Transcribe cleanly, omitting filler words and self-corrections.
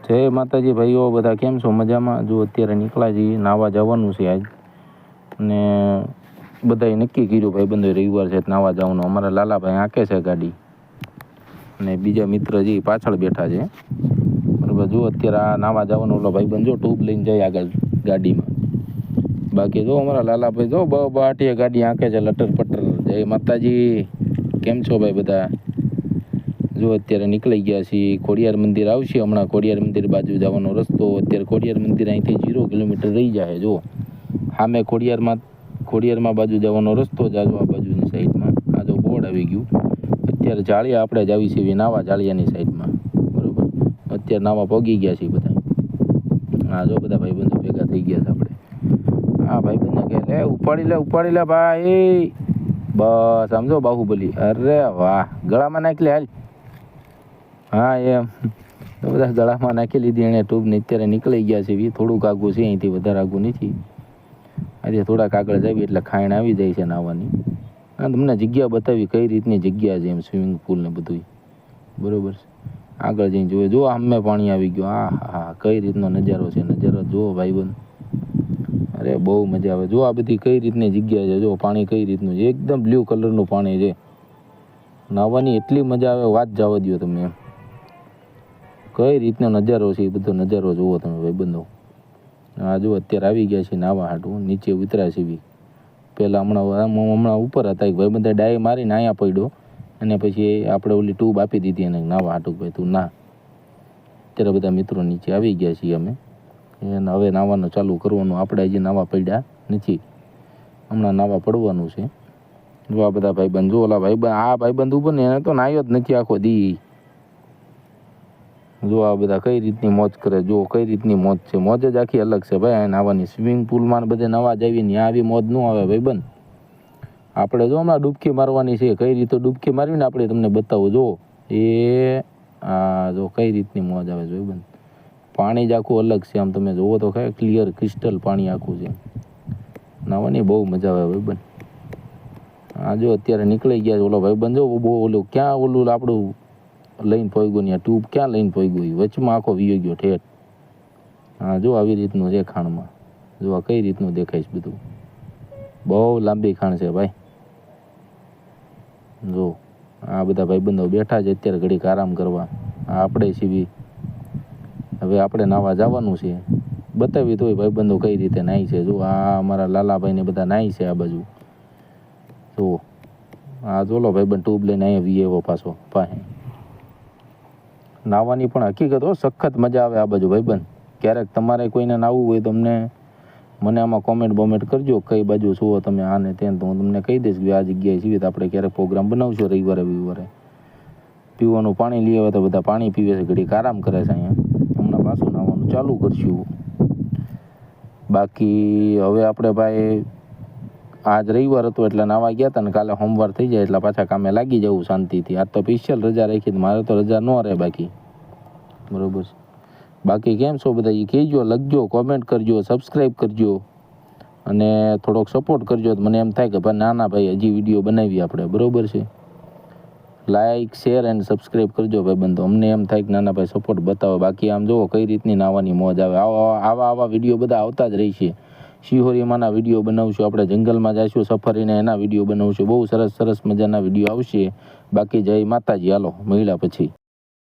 જય માતાજી ભાઈઓ, બધા કેમ છો? મજામાં? જો અત્યારે નીકળ્યા છીએ, નાવા જવાનું છે આજ, અને બધાએ નક્કી કર્યું ભાઈબંધો રવિવાર છે નાવા જવાનું. અમારા લાલાભાઈ આંકે છે ગાડી, અને બીજા મિત્ર જે પાછળ બેઠા છે. બરાબર, જો અત્યારે આ નાવા જવાનો ઓલો ભાઈબંધ જો ટ્યુબ લઈને જાય આગળ ગાડીમાં. બાકી જો અમારા લાલાભાઈ જો બાટીએ ગાડી આંકે છે લટર પટર. જય માતાજી, કેમ છો ભાઈ બધા? જો અત્યારે નીકળી ગયા છીએ. ખોડિયાર મંદિર આવશે હમણાં. ખોડિયાર મંદિર બાજુ જવાનો રસ્તો. અત્યારે ખોડિયાર મંદિર અહીંથી 0 કિલોમીટર રહી જાય. જો સામે ખોડિયારમાં બાજુ જવાનો રસ્તો જ આ બાજુની સાઈડમાં. આ જો બોર્ડ આવી ગયું. અત્યારે જાળિયા આપણે જ આવી છીએ નાવા, જાળિયાની સાઈડમાં. બરાબર, અત્યારે નાવા પગી ગયા છીએ બધા. હા જો બધા ભાઈબંધો ભેગા થઈ ગયા છે આપણે. હા ભાઈબંધને કહે ઉપાડી લે ભાઈ. બસ સમજો બાહુબલી. અરે વાહ, ગળામાં નાખી લે હાલ. હા એમ તો બધા ગળામાં નાખી લીધી એણે ટ્યુબને. અત્યારે નીકળી ગયા છે. થોડુંક આગું છે, અહીંથી વધારે આગું નથી. આજે થોડાક આગળ જાવી એટલે ખાઈણ આવી જાય છે નાવાની. હા, તમને જગ્યા બતાવી કઈ રીતની જગ્યા છે એમ, સ્વિમિંગ પુલ ને બધું. બરોબર છે, આગળ જઈને જોવે. જો આમે પાણી આવી ગયું. હા હા, કઈ રીતનો નજારો છે. નજારો જુઓ ભાઈબંધ, અરે બહુ મજા આવે. જો આ બધી કઈ રીતની જગ્યા છે. જો પાણી કઈ રીતનું છે, એકદમ બ્લુ કલરનું પાણી છે. નાવાની એટલી મજા આવે, વાત જવા દો તમે એમ. કઈ રીતનો નજારો છે એ બધો નજારો જુઓ તમે ભાઈબંધો. હા જો અત્યારે આવી ગયા છે નાવા હાટું. નીચે ઉતર્યા છે. પહેલાં હમણાં ઉપર હતા. એક ભાઈબંધે ડાય મારીને અહીંયા પડ્યો, અને પછી આપણે ઓલી ટ્યુબ આપી દીધી એને નાવા હાટું. ભાઈ તું ના. અત્યારે બધા મિત્રો નીચે આવી ગયા છીએ અમે, અને હવે નાવાનું ચાલુ કરવાનું. આપણે હજી નાવા પડ્યા નથી, હમણાં નાવા પડવાનું છે. જો આ બધા ભાઈબંધ, જો ઓલા ભાઈબંધ, આ ભાઈબંધ ઉપર ને એને તો નાયો જ નથી આખો દી. જો આ બધા કઈ રીતની મોજ કરે. જો કઈ રીતની મોજ છે. મોજ જ આખી અલગ છે ભાઈ આ નાવાની. સ્વિમિંગ પુલમાં બધે નવા જ આવીને ત્યાં આવી મોજ ન આવે ભાઈબંધ. આપણે જો હમણાં ડૂબકી મારવાની છે. કઈ રીતે ડૂબકી મારવીને આપણે તમને બતાવું. જો આ જો કઈ રીતની મોજ આવે ભાઈબંધ. પાણી જ આખું અલગ છે. આમ તમે જુઓ તો ખરી, ક્લિયર ક્રિસ્ટલ પાણી આખું છે. નાવાની બહુ મજા આવે ભાઈબંધ. હા જો અત્યારે નીકળી ગયા ઓલો ભાઈબંધ. જો બહુ ઓલું ક્યાં ઓલું આપણું લઈને પહોંચ્યું ને, ટ્યુબ ક્યાં લઈને પહોંચ્યું, વચમાં આખો વીયો ગયો ઠેઠ. હા જો આવી રીતનું છે ખાણમાં. જો આ કઈ રીતનું દેખાય છે બધું. બહુ લાંબી ખાણ છે ભાઈ. જો આ બધા ભાઈબંધો બેઠા છે અત્યારે ઘડીક આરામ કરવા. આપણે સીવી હવે આપણે નાવા જવાનું છે. બતાવી તોય ભાઈબંધો કઈ રીતે નાહી છે. જો આ અમારા લાલાભાઈને બધા નાહી છે આ બાજુ. જો આ જોલો ભાઈબંધ ટ્યુબ લઈને અહીંયા વીએવો પાછો પાસે. નાવાની પણ હકીકત સખત મજા આવે આ બાજુ ભાઈબંધ. ક્યારેક તમારે કોઈને નાહવું હોય તો મને આમાં કોમેન્ટ કરજો કઈ બાજુ છો તમે, આને તેને, તો હું તમને કહી દઈશ કે આ જગ્યાએ છીએ. તો આપણે ક્યારેક પ્રોગ્રામ બનાવશું રવિવારે. પીવાનું પાણી લઈ આવે તો બધા પાણી પીવે છે, ઘડીક આરામ કરે છે અહીંયા. હમણાં પાછું નાહવાનું ચાલુ કરશું. બાકી હવે આપણે ભાઈ આજ રવિવાર હતો એટલે નાવા ગયા હતા, ને કાલે સોમવાર થઈ જાય એટલે પાછા કામે લાગી જવું શાંતિથી. આજ તો સ્પેશિયલ રજા રાખી, મારે તો રજા ન રહે બાકી. બરોબર છે. બાકી કેમ છો બધા એ કહેજો, લખજો, કોમેન્ટ કરજો, સબસ્ક્રાઈબ કરજો, અને થોડોક સપોર્ટ કરજો. તો મને એમ થાય કે ભાઈ ના ભાઈ હજી વિડીયો બનાવી આપણે. બરોબર છે. લાઈક, શેર એન્ડ સબસ્ક્રાઈબ કરજો ભાઈબંધો. અમને એમ થાય કે નાના ભાઈ સપોર્ટ બતાવો. બાકી આમ જુઓ કઈ રીતની નાવાની મોજ આવે. આવા વિડીયો બધા આવતા જ રહેશે. શિહોરીમાંના વિડીયો બનાવશું આપણે, જંગલમાં જઈશું સફારીને એના વિડીયો બનાવશું. બહુ સરસ મજાના વિડીયો આવશે. બાકી જય માતાજી. હાલો મળ્યા પછી.